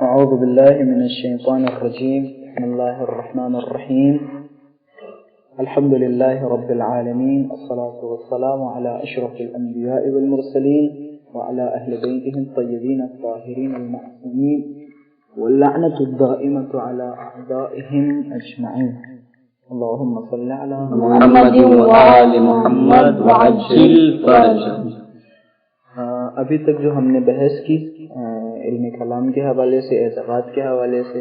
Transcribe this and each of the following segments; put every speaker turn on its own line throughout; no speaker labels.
أعوذ بالله من الشيطان الرجيم. بسم الله الرحمن الرحيم. الحمد لله رب العالمين، الصلاة والسلام على أشرف الأنبياء والمرسلين وعلى أهل بيته الطيبين الطاهرين المعصومين، واللعنة الدائمة على أعدائهم أجمعين. اللهم صل على
محمد وآل محمد وعجل فرجهم.
ابھی تک جو ہم نے بحث کی علم کلام کے حوالے سے، اعتقاد کے حوالے سے،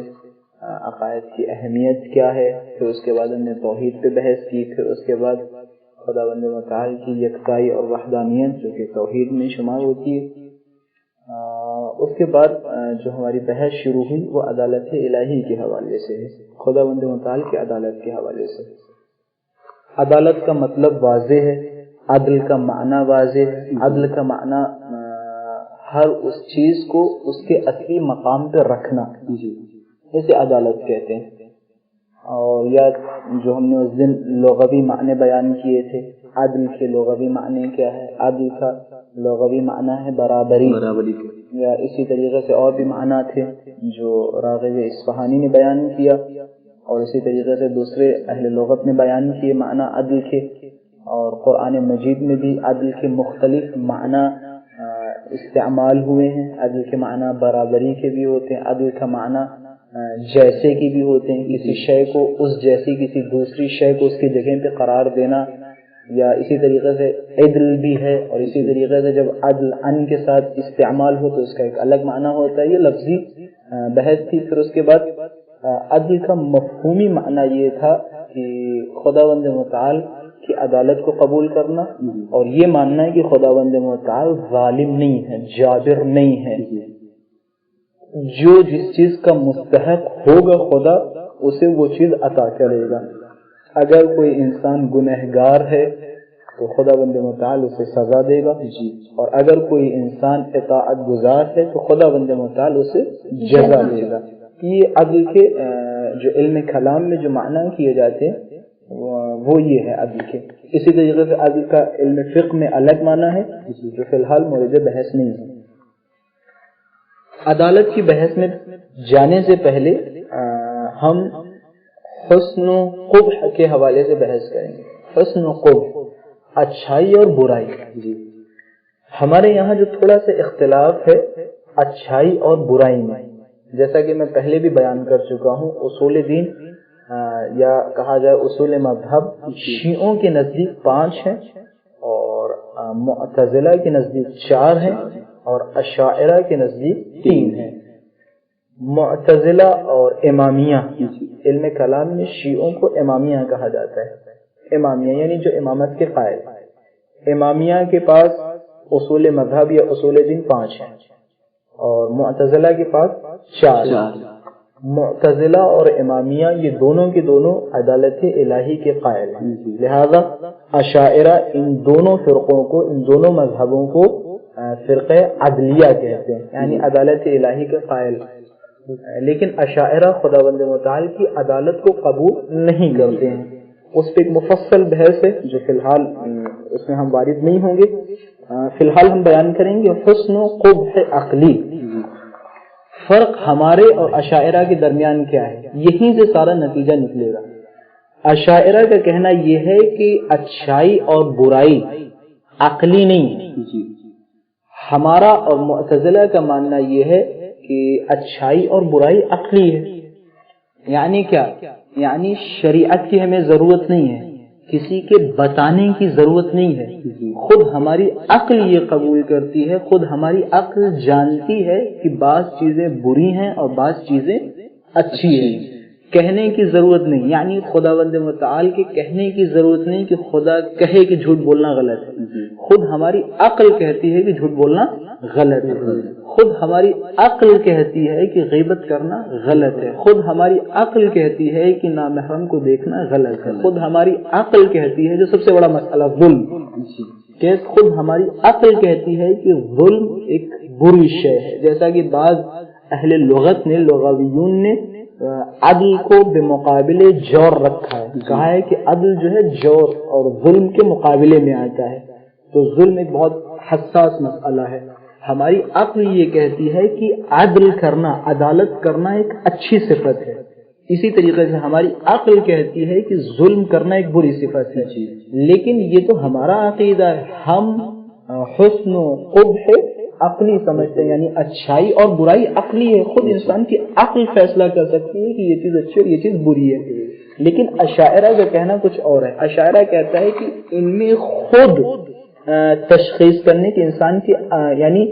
عقائد کی اہمیت کیا ہے، پھر اس کے بعد ہم نے توحید پہ بحث کی، پھر اس کے بعد خداوند متعال کی یکتائی اور وحدانیت جو کہ توحید میں شمار ہوتی ہے. اس کے بعد جو ہماری بحث شروع ہوئی وہ عدالت الہی کے حوالے سے ہے، خداوند متعال کی عدالت کے حوالے سے. عدالت کا مطلب واضح ہے، عدل کا معنی واضح ہے. عدل کا معنی ہر اس چیز کو اس کے اصلی مقام پہ رکھنا، اسے عدالت کہتے ہیں. اور یا جو ہم نے اس دن لغوی معنی بیان کیے تھے، عدل کے لغوی معنی کیا ہے؟ عدل کا لغوی معنی ہے برابری. یا اسی طریقے سے اور بھی معنی تھے جو راغب اصفہانی نے بیان کیا، اور اسی طریقے سے دوسرے اہل لغت نے بیان کیے معنی عدل کے. اور قرآن مجید میں بھی عدل کے مختلف معنی استعمال ہوئے ہیں. عدل کے معنی برابری کے بھی ہوتے ہیں، عدل کا معنی جیسے کی بھی ہوتے ہیں، کسی شے کو اس جیسی کسی دوسری شے کو اس کی جگہ پہ قرار دینا. یا اسی طریقے سے عدل بھی ہے، اور اسی طریقے سے جب عدل ان کے ساتھ استعمال ہو تو اس کا ایک الگ معنی ہوتا ہے. یہ لفظی بحث تھی. پھر اس کے بعد عدل کا مفہومی معنی یہ تھا کہ خداوند متعال کی عدالت کو قبول کرنا، اور یہ ماننا ہے کہ خداوند متعال ظالم نہیں ہے، جابر نہیں ہے. جو جس چیز کا مستحق ہوگا خدا اسے وہ چیز عطا کرے گا. اگر کوئی انسان گنہگار ہے تو خداوند متعال اسے سزا دے گا، اور اگر کوئی انسان اطاعت گزار ہے تو خداوند متعال اسے جزا دے گا. یہ عدل کے جو علم کلام میں جو معنی کیے جاتے ہیں وہ یہ ہے عدل کے. اسی طریقے سے عدل کا علم فقہ میں الگ معنی ہے جو فی الحال مورد بحث نہیں ہے. عدالت کی بحث میں جانے سے پہلے ہم حسن و قبح کے حوالے سے بحث کریں گے. حسن و قبح، اچھائی اور برائی. ہمارے یہاں جو تھوڑا سا اختلاف ہے اچھائی اور برائی میں، جیسا کہ میں پہلے بھی بیان کر چکا ہوں، اصول دین یا کہا جائے اصول مذہب شیعوں کے نزدیک 5 ہیں، اور معتزلہ کے نزدیک 4 ہیں، اور اشاعرہ کے نزدیک 3 ہیں. معتزلہ اور امامیہ، علم کلام میں شیعوں کو امامیہ کہا جاتا ہے. امامیہ یعنی جو امامت کے قائل. امامیہ کے پاس اصول مذہب یا اصول دین 5 ہیں، اور معتزلہ کے پاس 4 ہیں. معتزلہ اور امامیہ یہ دونوں کے دونوں عدالت الہی کے قائل ہیں. لہذا اشاعرہ ان دونوں فرقوں کو، ان دونوں مذہبوں کو فرقہ عدلیہ کہتے ہیں، یعنی عدالت الہی کے قائل. لیکن اشاعرہ خداوند متعال کی عدالت کو قبول نہیں کرتے ہیں. اس پہ ایک مفصل بحث ہے جو فی الحال اس میں ہم وارد نہیں ہوں گے. فی الحال ہم بیان کریں گے حسن و قبح عقلی. فرق ہمارے اور اشاعرہ کے درمیان کیا ہے، یہیں سے سارا نتیجہ نکلے گا. اشاعرہ کا کہنا یہ ہے کہ اچھائی اور برائی عقلی نہیں ہے. ہمارا اور معتزلہ کا ماننا یہ ہے کہ اچھائی اور برائی عقلی ہے. یعنی کیا؟ یعنی شریعت کی ہمیں ضرورت نہیں ہے، کسی کے بتانے کی ضرورت نہیں ہے. خود ہماری عقل یہ قبول کرتی ہے، خود ہماری عقل جانتی ہے کہ بعض چیزیں بری ہیں اور بعض چیزیں اچھی ہیں. کہنے کی ضرورت نہیں، یعنی خداوند متعال کے کہنے کی ضرورت نہیں کہ خدا کہے کہ جھوٹ بولنا غلط ہے. خود ہماری عقل کہتی ہے کہ جھوٹ بولنا غلط ہے. خود ہماری عقل کہتی ہے کہ غیبت کرنا غلط ہے. خود ہماری عقل کہتی ہے کہ نامحرم کو دیکھنا غلط ہے. خود ہماری عقل کہتی ہے، جو سب سے بڑا مسئلہ ظلم، کہ خود ہماری عقل کہتی ہے کہ ظلم ایک بری شے ہے. جیسا کہ بعض اہل لغت نے، لغویون نے عدل کو بمقابلے جور رکھا ہے، کہا ہے کہ عدل جو ہے جور اور ظلم کے مقابلے میں آتا ہے. تو ظلم ایک بہت حساس مسئلہ ہے. ہماری عقل یہ کہتی ہے کہ عدل کرنا، عدالت کرنا ایک اچھی صفت ہے. اسی طریقے سے ہماری عقل کہتی ہے کہ ظلم کرنا ایک بری صفت ہے. لیکن یہ تو ہمارا عقیدہ ہے. ہم حسن و قبح عقلی سمجھتے ہیں، یعنی اچھائی اور برائی عقلی ہے. خود انسان کی عقل فیصلہ کر سکتی ہے کہ یہ چیز اچھی اور یہ چیز بری ہے. لیکن اشاعرہ کا کہنا کچھ اور ہے. اشاعرہ کہتا ہے کہ ان میں خود تشخیص کرنے کی انسان کی یعنی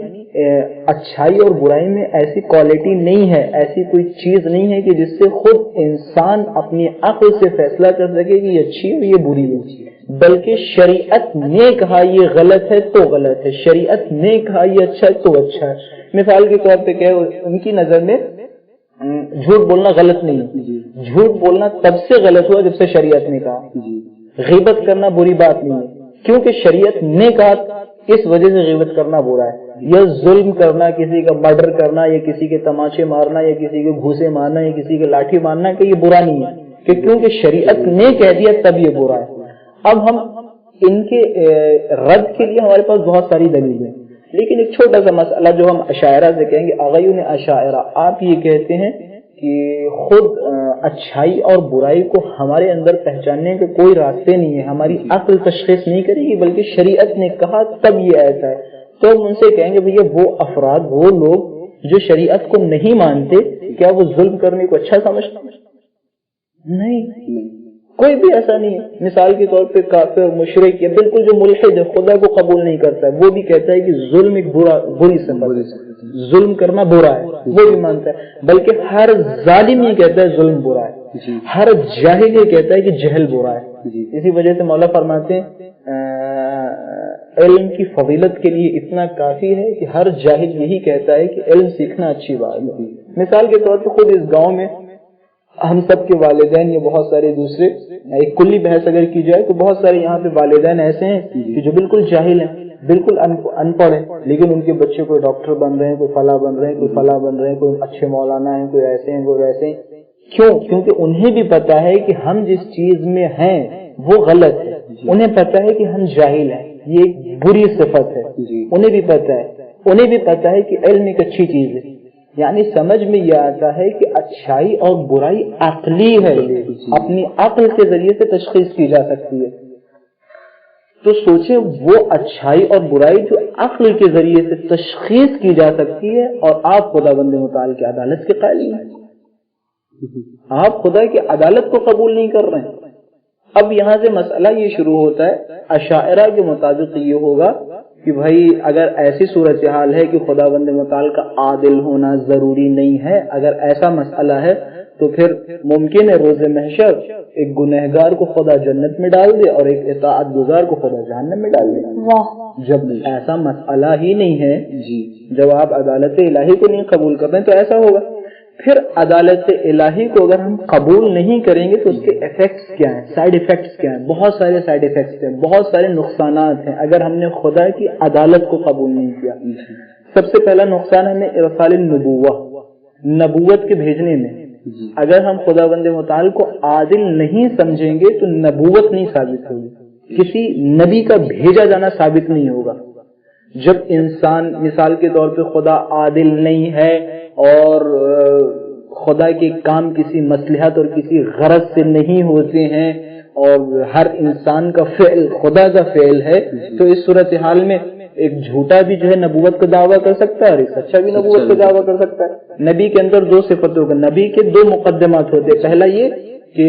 اچھائی اور برائی میں ایسی کوالٹی نہیں ہے، ایسی کوئی چیز نہیں ہے کہ جس سے خود انسان اپنی عقل سے فیصلہ کر سکے کہ یہ اچھی ہے یہ بری ہے. بلکہ شریعت نے کہا یہ غلط ہے تو غلط ہے، شریعت نے کہا یہ اچھا ہے تو اچھا ہے. مثال کے طور پہ کہ ان کی نظر میں جھوٹ بولنا غلط نہیں ہے. جھوٹ بولنا تب سے غلط ہوا جب سے شریعت نے کہا. غیبت کرنا بری بات نہیں ہے کیونکہ شریعت نے کہا اس وجہ سے غیبت کرنا برا ہے. یا ظلم کرنا، کسی کا مرڈر کرنا یا کسی کے تماچے مارنا یا کسی کے گھوسے مارنا یا کسی کے لاٹھی مارنا کہ یہ برا نہیں ہے کہ کیونکہ شریعت نے کہہ دیا تب یہ برا ہے. اب ہم ان کے رد کے لیے ہمارے پاس بہت ساری دلیل ہیں، لیکن ایک چھوٹا سا مسئلہ جو ہم اشاعرہ سے کہیں گے، اغیون اشاعرہ، آپ یہ کہتے ہیں کہ خود اچھائی اور برائی کو ہمارے اندر پہچاننے کے کوئی راستے نہیں ہے، ہماری عقل تشخیص نہیں کرے گی بلکہ شریعت نے کہا تب یہ ایسا ہے. تو ہم ان سے کہیں گے بھیا وہ افراد، وہ لوگ جو شریعت کو نہیں مانتے، کیا وہ ظلم کرنے کو اچھا سمجھتے ہیں؟ نہیں، کوئی بھی ایسا نہیں ہے. مثال کے طور پہ کافر، مشرک یا بالکل جو ملحد ہے، خدا کو قبول نہیں کرتا ہے، وہ بھی کہتا ہے کہ ظلم ایک بری صفت ہے، ظلم کرنا برا ہے، وہ بھی مانتا ہے. بلکہ ہر ظالم یہ کہتا ہے ظلم برا ہے، ہر جاہل یہ کہتا ہے کہ جہل برا ہے. اسی وجہ سے مولا فرماتے ہیں علم کی فضیلت کے لیے اتنا کافی ہے کہ ہر جاہل یہی کہتا ہے کہ علم سیکھنا اچھی بات ہے. مثال کے طور پہ خود اس گاؤں میں ہم سب کے والدین یا بہت سارے دوسرے، ایک کلی بحث اگر کی جائے تو بہت سارے یہاں پہ والدین ایسے ہیں کہ جو بالکل جاہل ہیں، بالکل ان پڑھ ہیں، لیکن ان کے بچے کوئی ڈاکٹر بن رہے ہیں، کوئی فلاں بن رہے ہیں، کوئی فلاں بن رہے ہیں، کوئی اچھے مولانا ہیں، کوئی ایسے ہیں کوئی ویسے ہیں. کیوں؟ کیونکہ انہیں بھی پتا ہے کہ ہم جس چیز میں ہیں وہ غلط ہے. انہیں پتا ہے کہ ہم جاہل ہیں، یہ ایک بری صفت ہے. انہیں بھی پتا ہے کہ علم ایک اچھی چیز ہے. یعنی سمجھ میں یہ آتا ہے کہ اچھائی اور برائی عقلی ہے، اپنی عقل کے ذریعے سے تشخیص کی جا سکتی ہے. تو سوچیں وہ اچھائی اور برائی جو عقل کے ذریعے سے تشخیص کی جا سکتی ہے، اور آپ خدا بند متعال کی عدالت کے قائل ہیں. آپ خدا کی عدالت کو قبول نہیں کر رہے ہیں. اب یہاں سے مسئلہ یہ شروع ہوتا ہے. اشاعرہ کے مطابق یہ ہوگا کہ بھائی اگر ایسی صورتحال ہے کہ خدا بند متعال کا عادل ہونا ضروری نہیں ہے، اگر ایسا مسئلہ ہے تو پھر ممکن ہے روز محشر ایک گنہگار کو خدا جنت میں ڈال دے اور ایک اطاعت گزار کو خدا جہنم میں ڈال دے. جب ایسا مسئلہ ہی نہیں ہے، جب آپ عدالت الہی کو نہیں قبول کرتے ہیں تو ایسا ہوگا. پھر عدالت الہی کو اگر ہم قبول نہیں کریں گے تو اس کے ایفیکٹس کیا ہیں، سائیڈ ایفیکٹس کیا ہیں؟ بہت سارے سائیڈ ایفیکٹس ہیں، بہت سارے نقصانات ہیں اگر ہم نے خدا کی عدالت کو قبول نہیں کیا. سب سے پہلا نقصان ہمیں ارسال النبوہ، نبوت کے بھیجنے میں. اگر ہم خدا بند متعال کو عادل نہیں سمجھیں گے تو نبوت نہیں ثابت ہوگی، کسی نبی کا بھیجا جانا ثابت نہیں ہوگا. جب انسان مثال کے طور پہ خدا عادل نہیں ہے اور خدا کے کام کسی مصلحت اور کسی غرض سے نہیں ہوتے ہیں اور ہر انسان کا فعل خدا کا فعل ہے، تو اس صورتحال میں ایک جھوٹا بھی جو ہے نبوت کا دعویٰ کر سکتا ہے اور ایک سچا بھی نبوت کا دعویٰ کر سکتا ہے. نبی کے اندر دو صفتوں کا، نبی کے دو مقدمات ہوتے ہیں. پہلا یہ کہ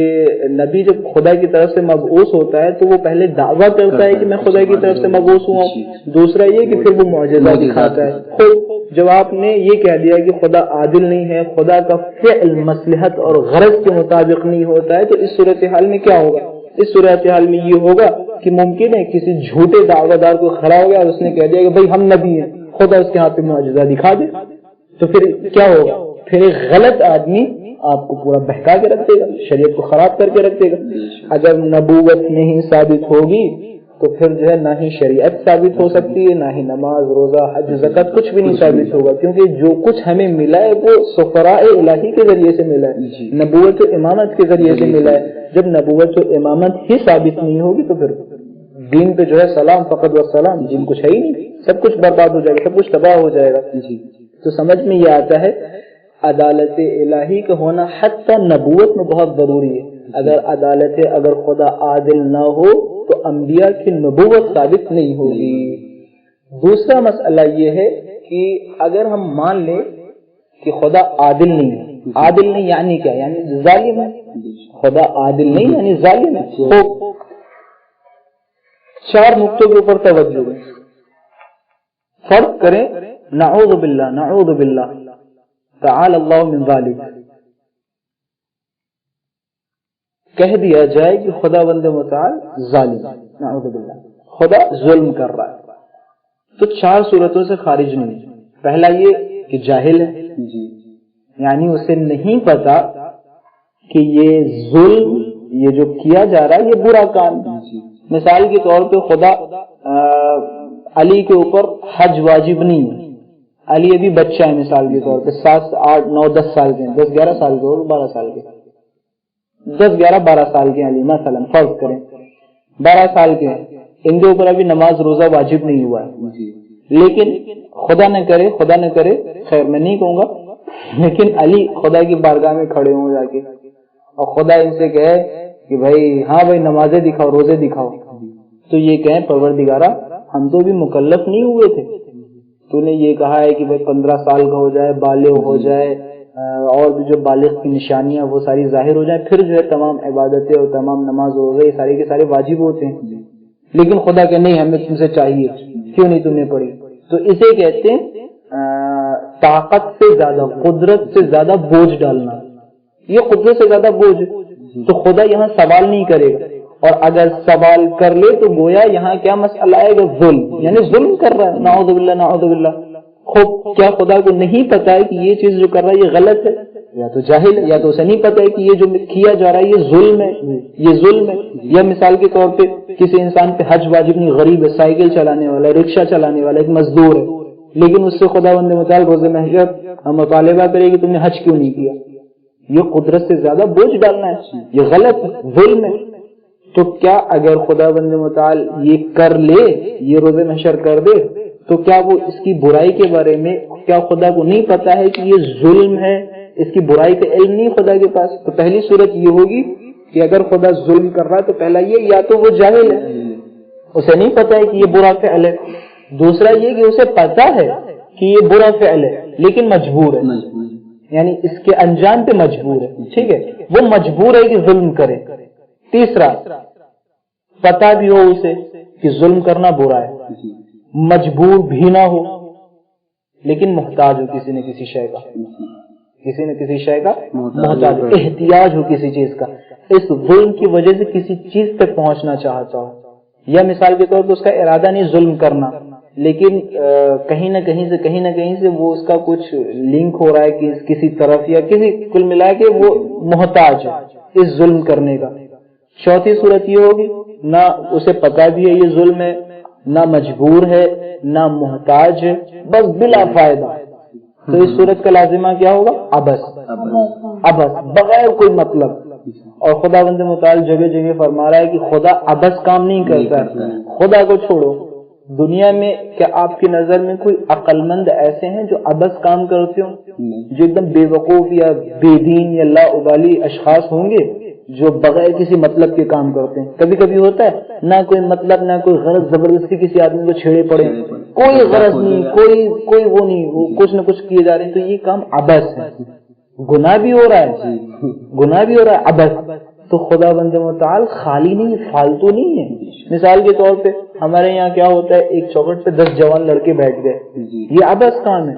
نبی جب خدا کی طرف سے مبعوث ہوتا ہے تو وہ پہلے دعویٰ کرتا ہے کہ میں خدا کی طرف سے مبعوث ہوا ہوں. دوسرا یہ کہ پھر وہ معجزہ دکھاتا ہے. خود جب آپ نے یہ کہہ دیا کہ خدا عادل نہیں ہے، خدا کا فعل مصلحت اور غرض کے مطابق نہیں ہوتا ہے، تو اس صورتحال میں کیا ہوگا؟ اس صورتحال میں یہ ہوگا کہ ممکن ہے کسی جھوٹے دعویٰ دار کو کھڑا ہو گیا اور اس نے کہہ دیا کہ بھائی ہم نبی ہیں، خدا اس کے ہاتھ پہ معجزہ دکھا دے. تو پھر کیا ہوگا؟ پھر ایک غلط آدمی آپ کو پورا بہکا کے رکھ دے گا، شریعت کو خراب کر کے رکھ دے گا. اگر نبوت نہیں ثابت ہوگی تو پھر جو ہے نہ ہی شریعت ثابت ہو سکتی ہے، نہ ہی نماز، روزہ، حج، زکات، کچھ بھی نہیں ثابت ہوگا. کیونکہ جو کچھ ہمیں ملا ہے وہ سفراء الہی کے ذریعے سے ملا ہے، نبوت و امامت کے ذریعے سے ملا ہے. جب نبوت و امامت ہی ثابت نہیں ہوگی تو پھر دین پہ جو ہے سلام فقط و سلام، دین کچھ ہے ہی نہیں، سب کچھ برباد ہو جائے گا، سب کچھ تباہ ہو جائے گا. تو سمجھ میں یہ آتا ہے عدالت الہی کا ہونا حتی نبوت میں بہت ضروری ہے. اگر خدا عادل نہ ہو تو انبیاء کی نبوت ثابت نہیں ہوگی. دوسرا مسئلہ یہ ہے کہ اگر ہم مان لیں کہ خدا عادل نہیں ہے، عادل نہیں یعنی کیا؟ یعنی ظالم ہے. خدا عادل نہیں یعنی ظالم ہے. تو 4 نقطوں کے اوپر توجہ دیں، فرق کریں. نعوذ باللہ، نعوذ باللہ، تعالی اللہ من ذالک. کہہ دیا جائے کہ خدا بند متعال ظالم، نعوذ باللہ، خدا ظلم کر رہا ہے، تو 4 صورتوں سے خارج نہیں. پہلا یہ کہ جاہل ہے، یعنی اسے نہیں پتا کہ یہ ظلم، یہ جو کیا جا رہا ہے یہ برا کام. مثال کے طور پہ خدا علی کے اوپر حج واجب نہیں ہے، علی ابھی بچہ ہے، مثال کے طور پہ 7 8 9 10 سال کے، 10 11 سال کے اور 12 سال کے، 10 11 12 سال کے علی مثلا فرض کریں 12 سال کے ہیں، ان کے اوپر ابھی نماز روزہ واجب نہیں ہوا ہے. لیکن خدا نہ کرے، خیر میں نہیں کہوں گا، لیکن علی خدا کی بارگاہ میں کھڑے ہوں جا کے اور خدا ان سے کہے کہ بھائی ہاں بھائی نمازیں دکھاؤ، روزے دکھاؤ، تو یہ کہیں پروردگارہ ہم تو بھی مکلف نہیں ہوئے تھے، تو نے یہ کہا ہے کہ بھائی 15 سال کا ہو جائے، بالغ ہو جائے، اور بھی جو بالغ کی نشانیاں وہ ساری ظاہر ہو جائیں، پھر جو ہے تمام عبادتیں اور تمام نماز روزے یہ سارے کے سارے واجب ہوتے ہیں. لیکن خدا کہ نہیں ہمیں تم سے چاہیے، کیوں نہیں تم نے پڑھی؟ تو اسے کہتے ہیں طاقت سے زیادہ، قدرت سے زیادہ بوجھ ڈالنا. یہ قدرت سے زیادہ بوجھ، تو خدا یہاں سوال نہیں کرے گا، اور اگر سوال کر لے تو گویا یہاں کیا مسئلہ آئے گا؟ ظلم، یعنی ظلم کر رہا ہے. نعوذ باللہ، نعوذ باللہ. کیا خدا کو نہیں پتا ہے کہ یہ چیز جو کر رہا ہے یہ غلط ہے؟ یا تو جاہل ہے، یا تو اسے نہیں پتا ہے کہ یہ جو کیا جا رہا ہے یہ ظلم ہے، یہ ظلم ہے. یا مثال کے طور پہ کسی انسان پہ حج واجب نہیں، غریب ہے، سائیکل چلانے والا، رکشہ چلانے والا، ایک مزدور ہے، لیکن اس سے خدا بند متعال روز محشر مطالبہ کرے کہ تم نے حج کیوں نہیں کیا. یہ قدرت سے زیادہ بوجھ ڈالنا ہے، یہ غلط ہے، ظلم ہے. تو کیا اگر خدا بند متعال یہ کر لے، یہ روز محشر کر دے، تو کیا وہ اس کی برائی کے بارے میں کیا خدا کو نہیں پتا ہے کہ یہ ظلم ہے؟ اس کی برائی کا علم نہیں خدا کے پاس. تو پہلی صورت یہ ہوگی کہ اگر خدا ظلم کر رہا ہے تو پہلا یہ یا تو وہ جاہل ہے، اسے نہیں پتا ہے کہ یہ برا فعل ہے. دوسرا یہ کہ اسے پتا ہے کہ یہ برا فعل ہے لیکن مجبور ہے، یعنی اس کے انجام پہ مجبور ہے. ٹھیک ہے، وہ مجبور ہے کہ ظلم کرے. تیسرا پتا بھی ہو اسے کہ ظلم کرنا برا ہے، مجبور بھی نہ ہو، لیکن محتاج ہو کسی نہ کسی شے کا، کسی نہ کسی شے کا محتاج، احتیاج ہو کسی چیز کا، اس ظلم کی وجہ سے کسی چیز تک پہنچنا چاہتا ہو. یا مثال کے طور پر اس کا ارادہ نہیں ظلم کرنا، لیکن کہیں نہ کہیں سے وہ اس کا کچھ لنک ہو رہا ہے کہ کسی طرف، یا کسی کل ملا کے وہ محتاج ہے اس ظلم کرنے کا. چوتھی صورت یہ ہوگی نہ اسے پتا بھی ہے یہ ظلم ہے، نہ مجبور ہے، نہ محتاج ہے، بس بلا فائدہ. تو اس صورت کا لازمہ کیا ہوگا؟ عبث، بغیر کوئی مطلب. اور خدا بند متعال جگہ جگہ فرما رہا ہے کہ خدا عبث کام نہیں کرتا. خدا کو چھوڑو، دنیا میں کیا آپ کی نظر میں کوئی عقل مند ایسے ہیں جو عبث کام کرتے ہوں، جو ایک دم بے وقوف یا بے دین یا لا ابالی اشخاص ہوں گے جو بغیر کسی مطلب کے کام کرتے ہیں؟ کبھی کبھی ہوتا ہے نہ کوئی مطلب، نہ کوئی غرض، زبردستی کسی آدمی کو چھیڑے پڑے، کوئی غرض نہیں، کوئی وہ نہیں، وہ کچھ نہ کچھ کیے جا رہے ہیں. تو یہ کام عبث ہے، گناہ بھی ہو رہا ہے، عبث. تو خدا بند متعال خالی نہیں، فالتو نہیں ہے. مثال کے طور پہ ہمارے یہاں کیا ہوتا ہے، ایک چوکھٹ پہ 10 جوان لڑکے بیٹھ گئے، یہ عبث کام ہے.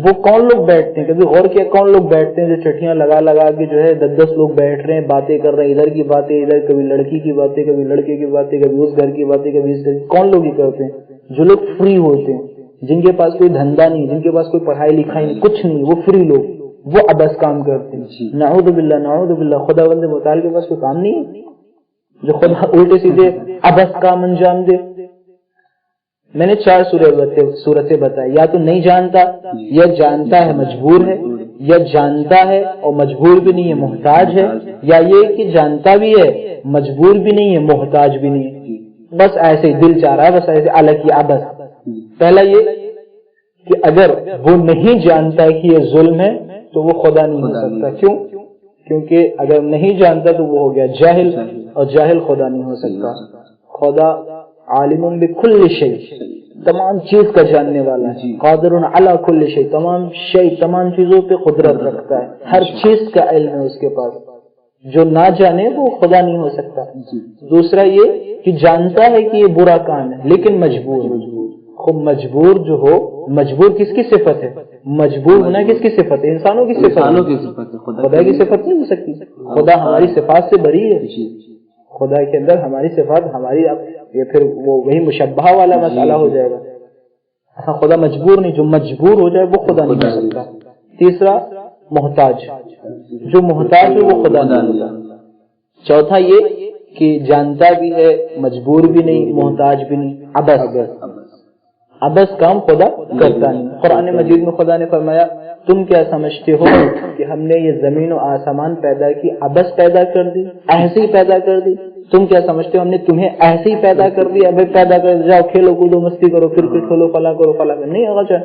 وہ کون لوگ بیٹھتے ہیں؟ کبھی غور کیا کون لوگ بیٹھتے ہیں جو چٹیاں لگا کے جو ہے 10 لوگ بیٹھ رہے ہیں، باتیں کر رہے ہیں، ادھر کی باتیں ادھر، کبھی لڑکی کی باتیں، کبھی لڑکے کی باتیں، کبھی اس گھر کی باتیں، کبھی اس گھر کی. کون لوگ ہی کرتے ہیں؟ جو لوگ فری ہوتے ہیں، جن کے پاس کوئی دھندا نہیں، جن کے پاس کوئی پڑھائی لکھائی نہیں، کچھ نہیں، وہ فری لوگ، وہ عبث کام کرتے ہیں. نعوذ باللہ، نعوذ باللہ. خدا بند متعال کے پاس کوئی کام نہیں ہے جو خدا الٹے سیدھے عبث کام انجام دے. میں نے 4 صورتیں بتائی. یا تو نہیں جانتا، یا جانتا ہے مجبور ہے، یا جانتا ہے اور مجبور بھی نہیں ہے محتاج ہے، یا یہ کہ جانتا بھی ہے مجبور بھی نہیں ہے محتاج بھی نہیں ہے، بس ایسے ہی دل چاہ رہا ہے، بس ایسے الگ کی عبث. پہلا یہ کہ اگر وہ نہیں جانتا ہے کہ یہ ظلم ہے تو وہ خدا نہیں ہو سکتا. کیوں؟ کیونکہ اگر نہیں جانتا تو وہ ہو گیا جاہل، اور جاہل خدا نہیں ہو سکتا. خدا عالم بکل شیء، تمام چیز کا جاننے والا ہے. قادر علی کل شیء، تمام شیء، تمام چیزوں پہ قدرت رکھتا ہے، ہر چیز کا علم ہے اس کے پاس. جو نہ جانے وہ خدا نہیں ہو سکتا. دوسرا یہ کہ جانتا ہے کہ یہ برا کام ہے لیکن مجبور. خود مجبور جو ہو، مجبور کس کی صفت ہے؟ مجبور ہونا کس کی صفت ہے؟ انسانوں کی صفت ہے، خدا کی صفت نہیں ہو سکتی. خدا ہماری صفات سے بری ہے. خدا کے اندر ہماری صفات ہماری، یہ پھر وہی مشبہ والا مسئلہ ہو جائے گا. خدا مجبور نہیں، جو مجبور ہو جائے وہ خدا نہیں ہو سکتا. تیسرا محتاج، جو محتاج ہے وہ خدا نہیں ہوگا. چوتھا یہ کہ جانتا بھی ہے مجبور بھی نہیں محتاج بھی نہیں، عبث کام خدا کرتا نہیں. قرآن مجید میں خدا نے فرمایا تم کیا سمجھتے ہو کہ ہم نے یہ زمین و آسمان پیدا کی عبث پیدا کر دی، ایسے ہی پیدا کر دی؟ تم کیا سمجھتے ہو ہم نے تمہیں ایسے ہی پیدا کر دیا؟ ابھی پیدا کر جاؤ کھیلو کودو مستی کرو کرکٹ کھیلو فلاں کرو فلاں کرو، نہیں ہوگا.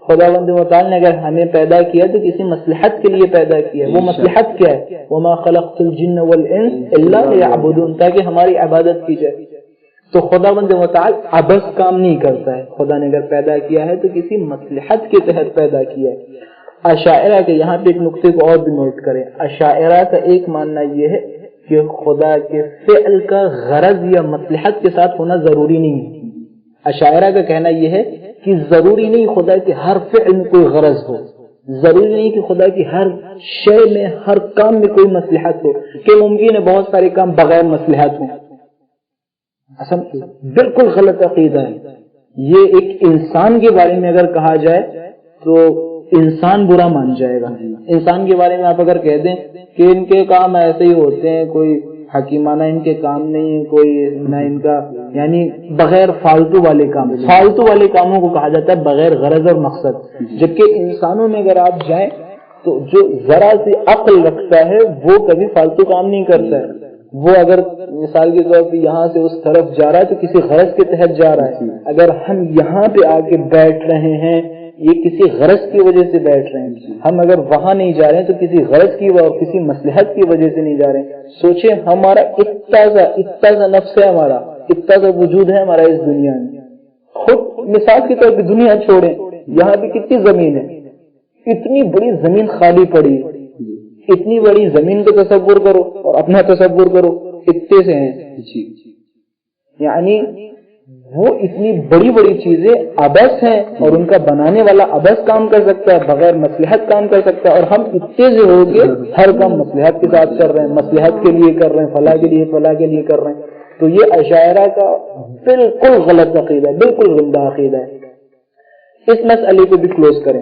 خداوند متعال نے اگر ہمیں پیدا کیا تو کسی مصلحت کے لیے پیدا کیا. وہ مصلحت کیا ہے؟ وما خلقت الجن والانس الا لیعبدون، تاکہ ہماری عبادت کی جائے. تو خداوند متعال عبث کام نہیں کرتا ہے. خدا نے اگر پیدا کیا ہے تو کسی مصلحت کے تحت پیدا کیا ہے. اشاعرہ کے یہاں پہ ایک نقطے کو اور بھی نوٹ کریں. اشاعرہ کا ایک ماننا یہ ہے کہ خدا کے فعل کا غرض یا مصلحت کے ساتھ ہونا ضروری نہیں ہے. اشاعرہ کا کہنا یہ ہے کہ ضروری نہیں خدا کے ہر فعل میں کوئی غرض ہو، ضروری نہیں کہ خدا کی ہر شے میں ہر کام میں کوئی مصلحت ہو، کہ ممکن ہے بہت سارے کام بغیر مصلحت ہوں. اصل بالکل غلط عقیدہ ہے. یہ ایک انسان کے بارے میں اگر کہا جائے تو انسان برا مان جائے گا. انسان کے بارے میں آپ اگر کہہ دیں کہ ان کے کام ایسے ہی ہوتے ہیں، کوئی حکیمانہ ان کے کام نہیں ہے، کوئی نہ ان کا، یعنی بغیر فالتو والے کام، فالتو والے کاموں کو کہا جاتا ہے بغیر غرض اور مقصد. جبکہ انسانوں میں اگر آپ جائیں تو جو ذرا سی عقل رکھتا ہے وہ کبھی فالتو کام نہیں کرتا ہے. وہ اگر مثال کے طور پہ یہاں سے اس طرف جا رہا ہے تو کسی غرض کے تحت جا رہا ہے. اگر ہم یہاں پہ آ کے بیٹھ رہے ہیں یہ کسی غرض کی وجہ سے بیٹھ رہے ہیں. ہم اگر وہاں نہیں جا رہے ہیں تو کسی غرض کی اور کسی مصلحت کی وجہ سے نہیں جا رہے ہیں. سوچیں ہمارا اتنا سا نفس ہے، ہمارا اتنا سا وجود ہے ہمارا اس دنیا میں. خود مثال کے طور پہ دنیا چھوڑیں، یہاں پہ کتنی زمین ہے، اتنی بڑی زمین خالی پڑی ہے. اتنی بڑی زمین کو تصور کرو اور اپنا تصور کرو، اتنے سے ہیں. یعنی وہ اتنی بڑی بڑی چیزیں عبث ہیں اور ان کا بنانے والا عبث کام کر سکتا ہے، بغیر مصلحت کام کر سکتا ہے. اور ہم اتنے سے ہو کے ہر کام مصلحت کے ساتھ کر رہے ہیں، مصلحت کے لیے کر رہے ہیں، فلاح کے لیے فلاح کے لیے کر رہے ہیں. تو یہ اشاعرہ کا بالکل غلط عقیدہ ہے، بالکل گندا عقیدہ ہے. اس مسئلے کو بھی کلوز کریں.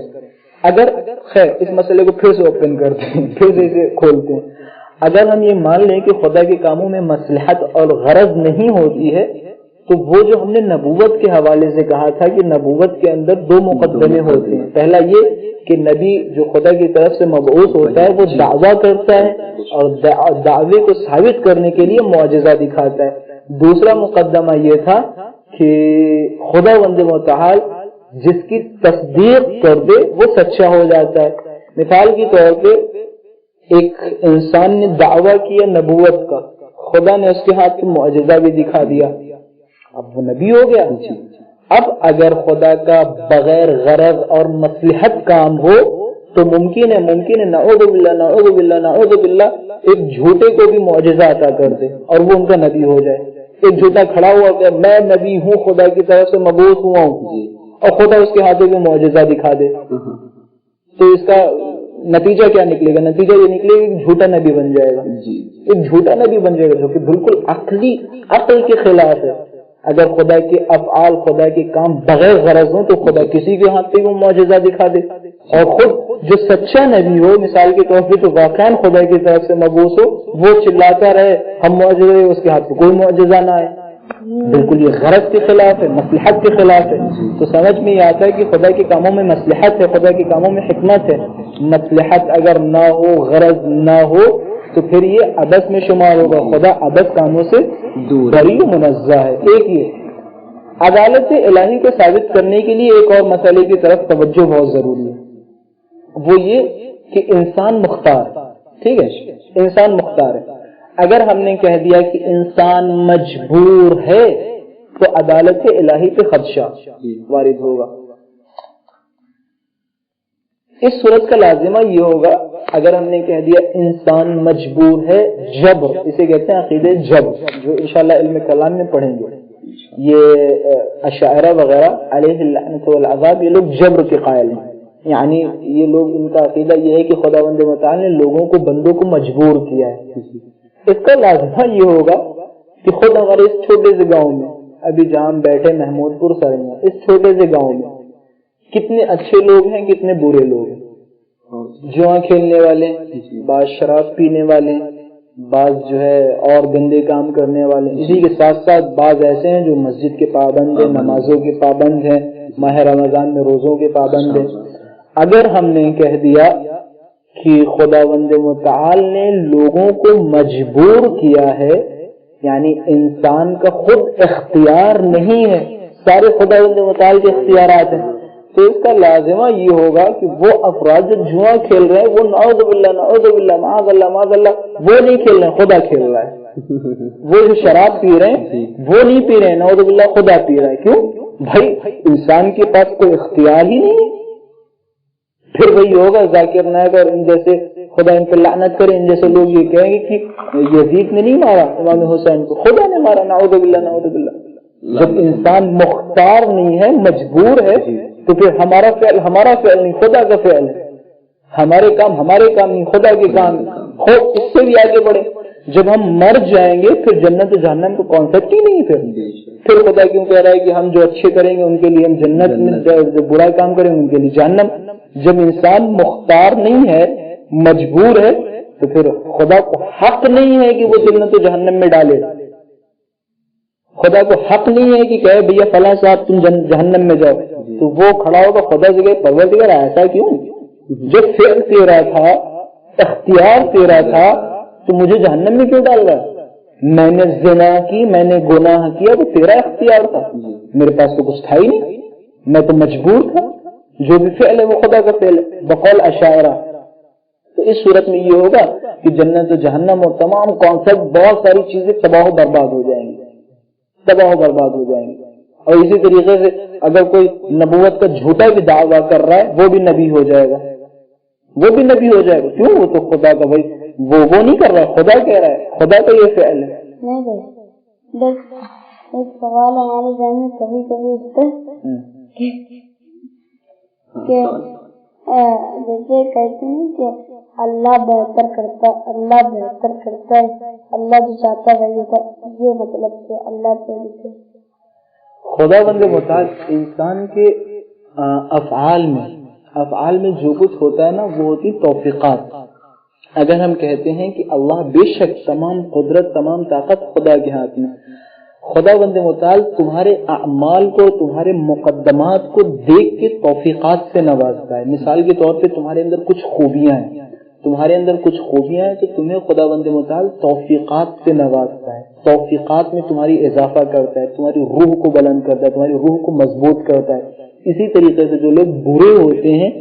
اگر خیر اس مسئلے کو پھر سے اوپن کرتے ہیں، پھر سے اسے کھولتے ہیں. اگر ہم یہ مان لیں کہ خدا کے کاموں میں مصلحت اور غرض نہیں ہوتی ہے تو وہ جو ہم نے نبوت کے حوالے سے کہا تھا کہ نبوت کے اندر 2 مقدمے ہوتے ہیں. پہلا یہ کہ نبی جو خدا کی طرف سے مبعوث ہوتا ہے وہ دعویٰ کرتا ہے اور دعوے کو ثابت کرنے کے لیے معجزہ دکھاتا ہے. دوسرا مقدمہ یہ تھا کہ خداوند متعال جس کی تصدیق کر دے وہ سچا ہو جاتا ہے. مثال کے طور پہ ایک انسان نے دعویٰ کیا نبوت کا، خدا نے اس کے ہاتھ میں معجزہ بھی دکھا دیا، اب وہ نبی ہو گیا. اب اگر خدا کا بغیر غرض اور مصلحت کام ہو تو ممکن ہے نعوذ باللہ ایک جھوٹے کو بھی معجزہ عطا کر دے اور وہ ان کا نبی ہو جائے. ایک جھوٹا کھڑا ہوا کہ میں نبی ہوں، خدا کی طرف سے مبعوث ہوا ہوں، اور خدا اس کے ہاتھوں میں معجزہ دکھا دے. تو اس کا نتیجہ کیا نکلے گا؟ نتیجہ یہ نکلے گا کہ جھوٹا نبی بن جائے گا. ایک جھوٹا نبی بن جائے گا جو کہ بالکل عقل کے خلاف ہے. اگر خدا کے افعال، خدا کے کام بغیر غرض ہوں تو خدا کسی کے ہاتھ پہ وہ معجزہ دکھا دے. اور خود جو سچا نبی ہو مثال کے طور پہ تو واقعا خدا کی طرف سے مبعوث ہو، وہ چلاتا رہے ہم معجزے، اس کے ہاتھ پہ کوئی معجزہ نہ آئے. بالکل یہ غرض کے خلاف ہے، مصلحت کے خلاف ہے. تو سمجھ میں یہ آتا ہے کہ خدا کے کاموں میں مصلحت ہے، خدا کے کاموں میں حکمت ہے. مصلحت اگر نہ ہو، غرض نہ ہو، تو پھر یہ عبث میں شمار ہوگا. خدا عبث کاموں سے بری و منزہ ہے. ایک یہ عدالت الہی کو ثابت کرنے کے لیے ایک اور مسئلے کی طرف توجہ بہت ضروری ہے، وہ یہ کہ انسان مختار، ٹھیک ہے، انسان مختار ہے. اگر ہم نے کہہ دیا کہ انسان مجبور ہے تو عدالت الہی پہ خدشہ وارد ہوگا. اس صورت کا لازمہ یہ ہوگا اگر ہم نے کہہ دیا انسان مجبور ہے، جبر، اسے کہتے ہیں عقیدے جبر، جو انشاءاللہ علم کلام میں پڑھیں گے. یہ اشاعرہ وغیرہ علیہ اللعنۃ والعذاب، یہ لوگ جبر کے قائل ہیں. یعنی یہ لوگ، ان کا عقیدہ یہ ہے کہ خداوند متعال نے لوگوں کو، بندوں کو مجبور کیا ہے. اس کا لازمہ یہ ہوگا کہ خود ہمارے اس چھوٹے سے گاؤں میں، ابھی جہاں بیٹھے محمود پور سرنگا، اس چھوٹے سے گاؤں میں کتنے اچھے لوگ ہیں، کتنے برے لوگ ہیں. جوا کھیلنے والے، بعض شراب پینے والے، بعض جو ہے اور گندے کام کرنے والے. اسی کے ساتھ ساتھ بعض ایسے ہیں جو مسجد کے پابند ہیں، نمازوں کے پابند ہیں، ماہ رمضان میں روزوں کے پابند ہیں. اگر ہم نے کہہ دیا کہ خداوند متعال نے لوگوں کو مجبور کیا ہے، یعنی انسان کا خود اختیار نہیں ہے، سارے خداوند متعال کے اختیارات ہیں، تو اس کا لازمہ یہ ہوگا کہ وہ افراد جو جوا کھیل رہے ہیں، وہ نعوذ باللہ نعوذ باللہ معاذ اللہ وہ نہیں کھیل رہے ہیں، خدا کھیل رہا ہے. وہ جو شراب پی رہے ہیں وہ نہیں پی رہے ہیں، نعوذ باللہ خدا پی رہا ہے. کیوں بھائی؟ انسان کے پاس کوئی اختیار ہی نہیں ہے. پھر وہی ہوگا ذاکر نائک اور ان جیسے، خدا ان پر لعنت کرے، ان جیسے لوگ یہ کہیں گے کہ یزید نے نہیں مارا امام حسین کو، خدا نے مارا، نعوذ باللہ نعوذ باللہ. جب انسان مختار نہیں ہے، مجبور ہے، تو پھر ہمارا فعل نہیں، خدا کا فعل ہے. ہمارے کام نہیں، خدا کے کام. اس سے بھی آگے بڑھے، جب ہم مر جائیں گے پھر جنت و جہنم کا کانسیپٹ ہی نہیں. پھر خدا کیوں کہہ رہا ہے کہ ہم جو اچھے کریں گے ان کے لیے ہم جنت میں، جو برا کام کریں گے ان کے لیے جہنم. جب انسان مختار نہیں ہے، مجبور ہے، تو پھر خدا کو حق نہیں ہے کہ وہ جنت و جہنم میں ڈالے. خدا کو حق نہیں ہے کہ کہے بھیا فلاں صاحب تم جہنم میں جاؤ، تو وہ کھڑا ہوگا خدا سے کہے پروردگار ایسا کیوں؟ جو فعل تیرا تھا، اختیار تیرا تھا، تو مجھے جہنم میں کیوں ڈال رہا ہے؟ میں نے زنا کی، میں نے گناہ کیا، وہ تیرا اختیار تھا، میرے پاس تو کچھ تھا ہی نہیں، میں تو مجبور تھا. جو بھی فعل ہے وہ خدا کا فعل ہے بقول اشاعرہ. تو اس صورت میں یہ ہوگا کہ جنت و جہنم اور تمام کانسیپٹ، بہت ساری چیزیں تباہ و برباد ہو جائیں گی، تباہ و برباد ہو جائیں گی. اور اسی طریقے سے اگر کوئی نبوت کا جھوٹا بھی دعویٰ کر رہا ہے، وہ بھی نبی ہو جائے گا، وہ بھی نبی ہو جائے گا. کیوں؟ وہ تو خدا کا، بھائی وہ نہیں کر رہا ہے، خدا کہہ رہا ہے، خدا کا یہ فعل ہے.
ایک سوال ہمارے ذہن میں کبھی کبھی اٹھتا ہے کہ جیسے کہتے ہیں کہ اللہ بہتر کرتا ہے، اللہ بہتر کرتا ہے، اللہ جو چاہتا ہے وہی ہوتا ہے، یہ مطلب کہ اللہ سے
خدا بند متعال انسان کے افعال میں جو کچھ ہوتا ہے نا، وہ ہوتی توفیقات. اگر ہم کہتے ہیں کہ اللہ بے شک تمام قدرت، تمام طاقت خدا کے ہاتھ میں، خدا بند متعال تمہارے اعمال کو، تمہارے مقدمات کو دیکھ کے توفیقات سے نوازتا ہے. مثال کے طور پہ تمہارے اندر کچھ خوبیاں ہیں، تو تمہیں خدا بند متعال توفیقات سے نوازتا ہے، توفیقات میں تمہاری اضافہ کرتا ہے، تمہاری روح کو بلند کرتا ہے، تمہاری روح کو مضبوط کرتا ہے. اسی طریقے سے جو لوگ برے ہوتے ہیں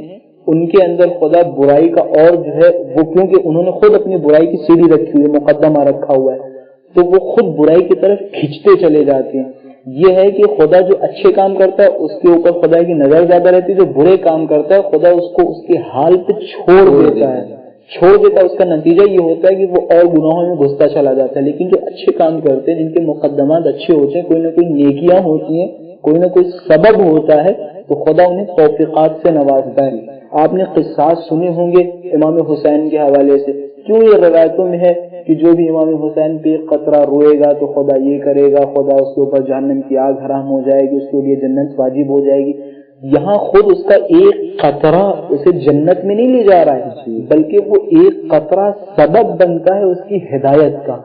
ان کے اندر خدا برائی کا، اور جو ہے وہ کیونکہ انہوں نے خود اپنی برائی کی سیڑھی رکھی ہوئی ہے، مقدمہ رکھا ہوا ہے، تو وہ خود برائی کی طرف کھینچتے چلے جاتے ہیں. یہ ہے کہ خدا جو اچھے کام کرتا ہے اس کے اوپر خدا کی نظر زیادہ رہتی ہے، جو برے کام کرتا ہے خدا اس کو اس کے حال پہ چھوڑ دیتا ہے. اس کا نتیجہ یہ ہوتا ہے کہ وہ اور گناہوں میں گھستا چلا جاتا ہے. لیکن جو اچھے کام کرتے ہیں، جن کے مقدمات اچھے ہوتے ہیں، کوئی نہ کوئی نیکیاں ہوتی ہیں، کوئی نہ کوئی سبب ہوتا ہے، تو خدا انہیں توفیقات سے نوازتا ہے. آپ نے قصص سنے ہوں گے امام حسین کے حوالے سے. کیوں یہ روایتوں میں ہے کہ جو بھی امام حسین پہ ایک قطرہ روئے گا تو خدا یہ کرے گا، خدا اس کے اوپر جہنم کی آگ حرام ہو جائے گی، اس کے لیے جنت واجب ہو جائے گی. یہاں خود اس کا ایک قطرہ اسے جنت میں نہیں لے جا رہا ہے، بلکہ وہ ایک قطرہ سبب بنتا ہے اس کی ہدایت کا.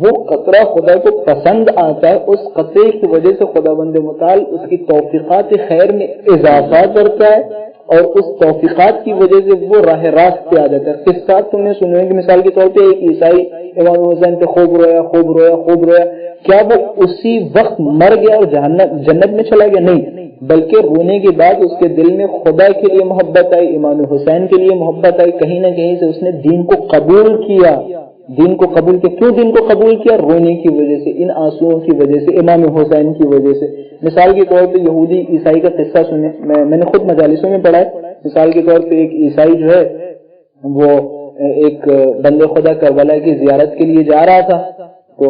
وہ قطرہ خدا کو پسند آتا ہے، اس قطرے کی وجہ سے خدا بند متعال اس کی توفیقات خیر میں اضافہ کرتا ہے، اور اس توفیقات کی وجہ سے وہ راہ راست پہ آ جاتا ہے۔ قصات تم نے سنے ہیں کہ مثال کے طور پہ ایک عیسائی امام حسین پہ خوب رویا، کیا وہ اسی وقت مر گیا اور جنت میں چلا گیا؟ نہیں، بلکہ رونے کے بعد اس کے دل میں خدا کے لیے محبت آئی، امام حسین کے لیے محبت آئی، کہیں نہ کہیں سے اس نے دین کو قبول کیا۔ کیوں دین کو قبول کیا؟ رونے کی وجہ سے، ان آنسوؤں کی وجہ سے، امام حسین کی وجہ سے۔ مثال کے طور پہ یہودی عیسائی کا قصہ سنے، میں نے خود مجالسوں میں پڑھا ہے۔ مثال کے طور پہ ایک عیسائی جو ہے وہ ایک بندے خدا کربلا کی زیارت کے لیے جا رہا تھا، تو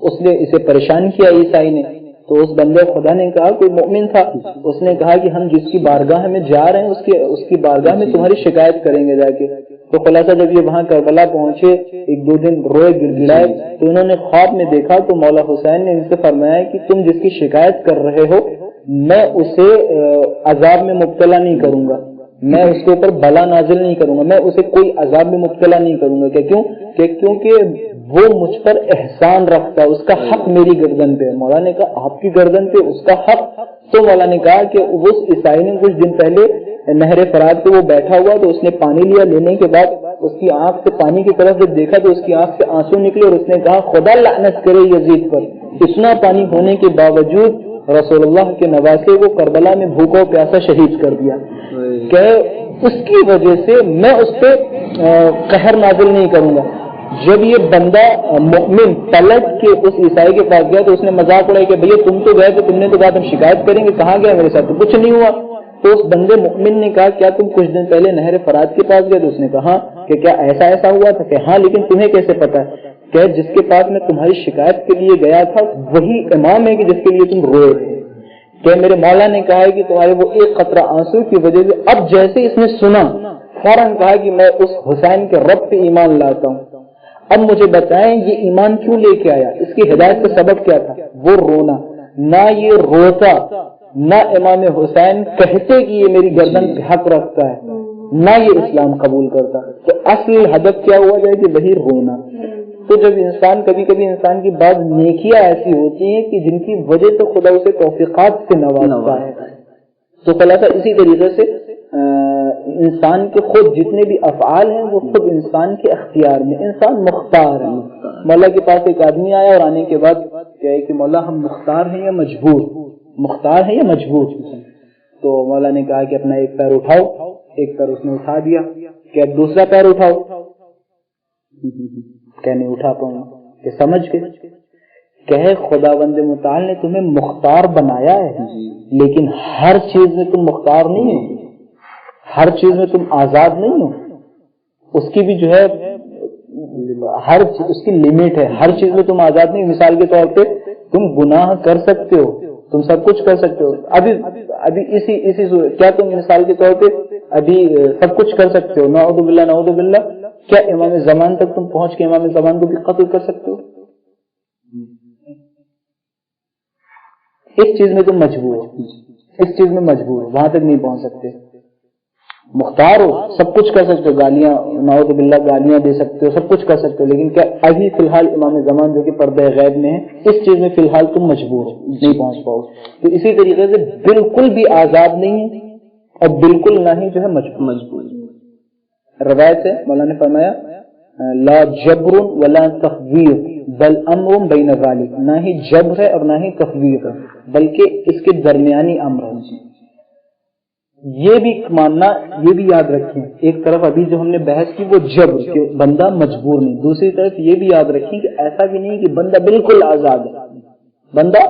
اس نے اسے پریشان کیا عیسائی نے، تو اس بندے خدا نے کہا، کوئی مومن تھا، اس نے کہا کہ ہم جس کی بارگاہ میں جا رہے ہیں اس کی بارگاہ میں تمہاری شکایت کریں گے جا کے۔ تو خلاصہ جب یہ وہاں کربلا پہنچے، ایک دو دن روئے گڑگڑائے، تو انہوں نے خواب میں دیکھا تو مولا حسین نے ان سے فرمایا کہ تم جس کی شکایت کر رہے ہو میں اسے عذاب میں مبتلا نہیں کروں گا، میں اس کے اوپر بلا نازل نہیں کروں گا، میں اسے کوئی عذاب میں مبتلا نہیں کروں گا۔ کیونکہ وہ مجھ پر احسان رکھتا ہے، اس کا حق میری گردن پہ ہے۔ مولا نے کہا آپ کی گردن پہ اس کا حق؟ تو مولا نے کہا کہ اس عیسائی نے کچھ دن پہلے نہر فرات پہ وہ بیٹھا ہوا، تو اس نے پانی لیا، لینے کے بعد اس کی آنکھ سے پانی کی طرف جب دیکھا تو اس کی آنکھ سے آنسو نکلے، اور اس نے کہا خدا لعنت کرے یزید پر، اتنا پانی ہونے کے باوجود رسول اللہ کے نواسے کو کربلا میں بھوکا پیاسا شہید کر دیا، کہ اس کی وجہ سے میں اس پہ قہر نازل نہیں کروں گا۔ جب یہ بندہ مؤمن پلٹ کے اس عیسائی کے پاس گیا تو اس نے مذاق اڑایا کہ بھیا تم تو گئے تھے، تم نے تو کہا ہم شکایت کریں گے، کہاں گیا میرے ساتھ؟ تو کچھ نہیں ہوا۔ تو اس بندے مؤمن نے کہا کیا تم کچھ دن پہلے نہر فرات کے پاس گئے؟ تو اس نے کہا کہ کیا ایسا ہوا تھا؟ کہ ہاں، لیکن تمہیں کیسے پتا؟ کہ جس کے پاس میں تمہاری شکایت کے لیے گیا تھا وہی امام ہے کہ جس کے لیے تم روئے تھے۔ کہ میرے مولا نے کہا ہے کہ تمہارے وہ ایک قطرہ آنسو کی وجہ سے، اب جیسے اس نے سنا فوراً کہا کہ میں اس حسین کے رب پہ ایمان لاتا ہوں۔ اب مجھے بتائیں یہ ایمان کیوں لے کے آیا؟ اس کی ہدایت کا سبب کیا تھا؟ وہ رونا۔ نہ یہ روتا، نہ امام حسین کہتے کہ یہ میری گردن پہ حق رکھتا ہے، نہ یہ اسلام قبول کرتا۔ تو اصل ہدف کیا ہوا جائے کہ وہی رونا۔ تو جب انسان کبھی انسان کی بعض نیکیاں ایسی ہوتی ہیں کہ جن کی وجہ سے خدا اسے توفیقات سے نوازتا ہے، تو خلاصہ اسی طریقے سے انسان کے خود جتنے بھی افعال ہیں وہ خود انسان کے اختیار میں، انسان مختار ہے۔ مولا کے پاس ایک آدمی آیا اور آنے کے بعد کہے کہ مولا ہم مختار ہیں یا مجبور؟ تو مولا نے کہا کہ اپنا ایک پیر اٹھاؤ۔ ایک پیر اس نے اٹھا دیا، کہ اب دوسرا پیر اٹھاؤ، کہ نہیں اٹھا پاؤں، کہ سمجھ کے کہ خداوند متعال نے تمہیں مختار بنایا ہے، لیکن ہر چیز میں تم مختار نہیں ہو، ہر چیز میں تم آزاد نہیں ہو۔ اس کی بھی جو ہے اس کی لمٹ ہے، ہر چیز میں تم آزاد نہیں۔ مثال کے طور پہ تم گناہ کر سکتے ہو، تم سب کچھ کر سکتے ہو۔ ابھی اسی صورت کیا تم مثال کے طور پہ ابھی سب کچھ کر سکتے ہو؟ نعوذ باللہ، کیا امام زمان تک تم پہنچ کے امام زمان کو بھی قتل کر سکتے ہو؟ اس چیز میں تم مجبور ہو، وہاں تک نہیں پہنچ سکتے۔ مختار ہو، سب کچھ کر سکتے ہو، گالیاں نعوذ باللہ گالیاں دے سکتے ہو، سب کچھ کر سکتے ہو، لیکن کیا ابھی فی الحال امام زمان جو کہ پردہ غیب میں ہے، اس چیز میں فی الحال تم مجبور ہو، نہیں پہنچ پاؤ۔ تو اسی طریقے سے بالکل بھی آزاد نہیں ہے اور بالکل نہ ہی جو ہے مجبور۔ روایت ہے مولا نے فرمایا لا جبر ولا تخویف بل امر بین ذالک، نہ ہی جبر ہے اور نہ ہی تخویف ہے، بلکہ اس کے درمیانی امر ہے۔ یہ بھی ماننا، یہ بھی یاد رکھیں، ایک طرف ابھی جو ہم نے بحث کی وہ جبر کہ بندہ مجبور نہیں، دوسری طرف یہ بھی یاد رکھیں کہ ایسا بھی نہیں کہ بندہ بالکل آزاد ہے، بندہ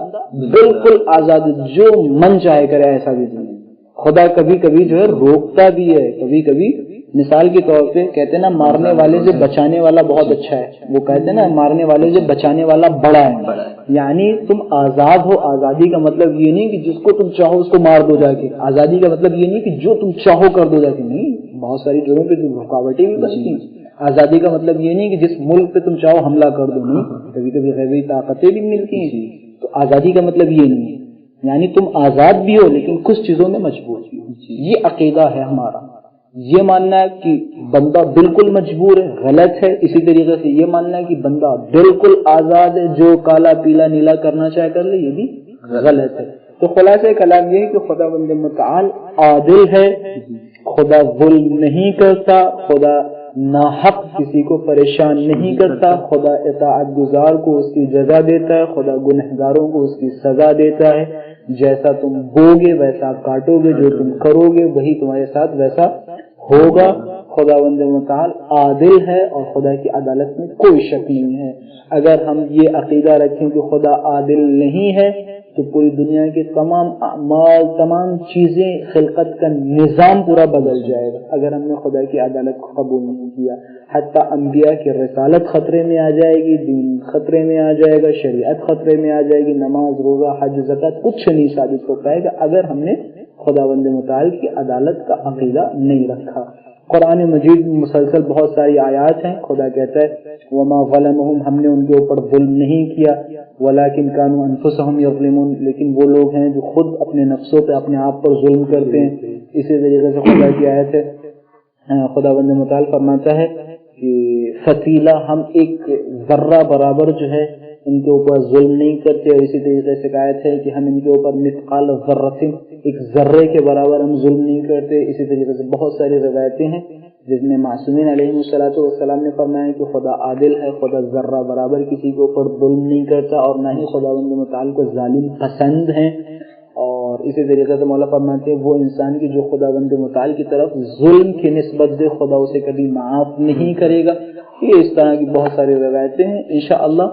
بالکل آزاد ہے، جو من چاہے کرے، ایسا بھی نہیں۔ خدا کبھی کبھی جو ہے روکتا بھی ہے، کبھی مثال کے طور پہ کہتے ہیں نا مارنے والے سے بچانے والا بہت اچھا ہے، وہ کہتے ہیں نا مارنے والے سے بچانے والا بڑا ہے۔ یعنی تم آزاد ہو، آزادی کا مطلب یہ نہیں کہ جس کو تم چاہو اس کو مار دو جا کے، آزادی کا مطلب یہ نہیں کہ جو تم چاہو کر دو جا کے، نہیں، بہت ساری جگہوں پہ رکاوٹیں بھی بنتی ہیں۔ آزادی کا مطلب یہ نہیں کہ جس ملک پہ تم چاہو حملہ کر دو، نہیں، کبھی کبھی غیبی طاقتیں بھی ملتی ہیں۔ تو آزادی کا مطلب یہ نہیں ہے، یعنی تم آزاد بھی ہو لیکن کچھ چیزوں میں مجبور بھی ہو۔ یہ عقیدہ ہے ہمارا یہ ماننا ہے کہ بندہ بالکل مجبور ہے غلط ہے. اسی طریقے سے یہ ماننا ہے کہ بندہ بالکل آزاد ہے، جو کالا پیلا نیلا کرنا چاہے کر لے، یہ بھی غلط ہے. تو خلاصہ کلام یہ ہے کہ خدا بند متعال عادل ہے، خدا ظلم نہیں کرتا، خدا ناحق کسی کو پریشان نہیں کرتا، خدا اطاعت گزار کو اس کی جزا دیتا ہے، خدا گنہگاروں کو اس کی سزا دیتا ہے. جیسا تم بوگے ویسا کاٹو گے، جو تم کرو گے وہی تمہارے ساتھ ویسا ہوگا. خداوند متعال عادل ہے اور خدا کی عدالت میں کوئی شک نہیں ہے. اگر ہم یہ عقیدہ رکھیں کہ خدا عادل نہیں ہے تو پوری دنیا کے تمام اعمال، تمام چیزیں، خلقت کا نظام پورا بدل جائے گا اگر ہم نے خدا کی عدالت کو قبول نہیں کیا. حتیٰ انبیاء کی رسالت خطرے میں آ جائے گی، دین خطرے میں آ جائے گا، شریعت خطرے میں آ جائے گی، نماز، روزہ، حج، زکوٰۃ کچھ نہیں ثابت ہو پائے گا اگر ہم نے خداوند متعال کی عدالت کا عقیدہ نہیں رکھا. قرآن مجید میں مسلسل بہت ساری آیات ہیں. خدا کہتا ہے وما ظلمہم، ہم نے ان کے اوپر ظلم نہیں کیا، ولکن کانوا انفسہم یظلمون، لیکن وہ لوگ ہیں جو خود اپنے نفسوں پہ، اپنے آپ پر ظلم کرتے ہیں. اسی طریقے سے خدا کی آیت ہے، خداوند متعال فرماتا ہے کہ فتیلہ، ہم ایک ذرہ برابر جو ہے ان کے اوپر ظلم نہیں کرتے. اور اسی طریقے سے آیت ہے کہ ہم ان کے اوپر مثقال ذرۃ، ایک ذرے کے برابر ہم ظلم نہیں کرتے. اسی طریقے سے بہت ساری روایتیں ہیں جس میں معصومین علیہ السلام نے فرمایا کہ خدا عادل ہے، خدا ذرہ برابر کسی کے اوپر ظلم نہیں کرتا اور نہ ہی خداوند متعال کو ظالم پسند ہیں. اور اسی طریقے سے مولا فرماتے ہیں وہ انسان کی جو خداوند متعال کی طرف ظلم کی نسبت دے خدا اسے کبھی معاف نہیں کرے گا. یہ اس طرح کی بہت ساری روایتیں ہیں. انشاءاللہ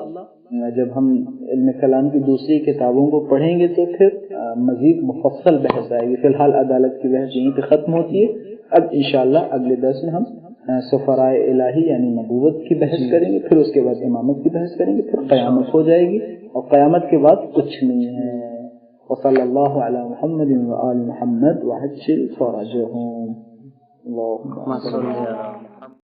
جب ہم علم کلام کی دوسری کتابوں کو پڑھیں گے تو پھر مزید مفصل بحث آئے گی. فی الحال عدالت کی بحث یہیں پہ ختم ہوتی ہے. اب انشاءاللہ اگلے درس میں ہم سفرائے الہی یعنی نبوت کی بحث کریں گے، پھر اس کے بعد امامت کی بحث کریں گے، پھر قیامت ہو جائے گی اور قیامت کے بعد کچھ نہیں ہے. وصلی اللہ علی محمد و آل محمد وعجل فرجهم. اللهم